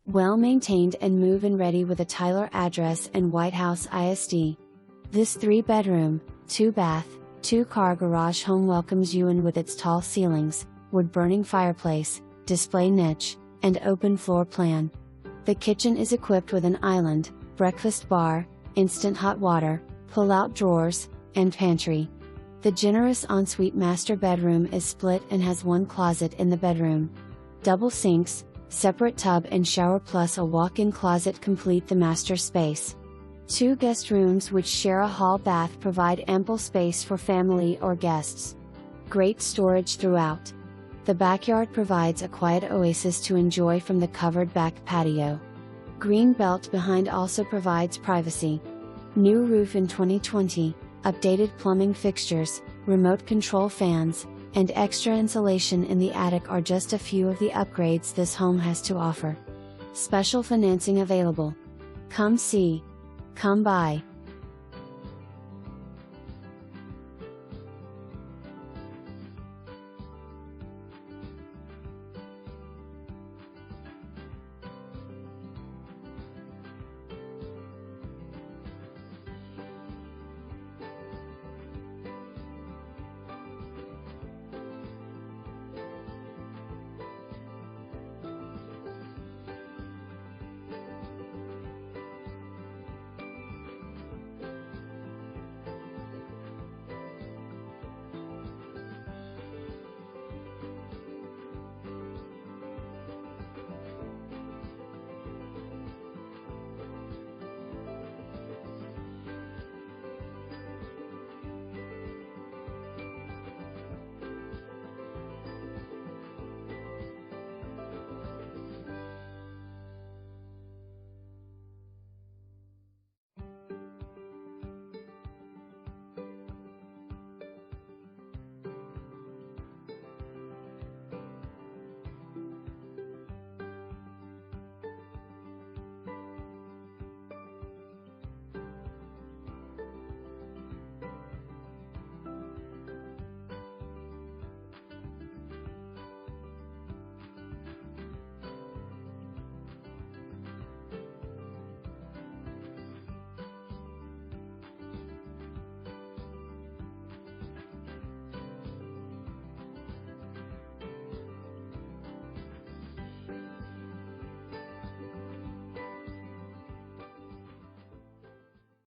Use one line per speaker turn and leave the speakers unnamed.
Well maintained and move-in ready with a Tyler address and Whitehouse ISD. This 3-bedroom, 2-bath, 2-car garage home welcomes you in with its tall ceilings, wood-burning fireplace, display niche, and open floor plan. The kitchen is equipped with an island, breakfast bar, instant hot water, pull-out drawers, and pantry. The generous ensuite master bedroom is split and has 1 closet in the bedroom. Double sinks, separate tub and shower plus a walk-in closet complete the master space. 2 guest rooms which share a hall bath provide ample space for family or guests. Great storage throughout. The backyard provides a quiet oasis to enjoy from the covered back patio. Green belt behind also provides privacy. New roof in 2020, updated plumbing fixtures, remote control fans, and extra insulation in the attic are just a few of the upgrades this home has to offer. Special financing available. Come see. Come buy.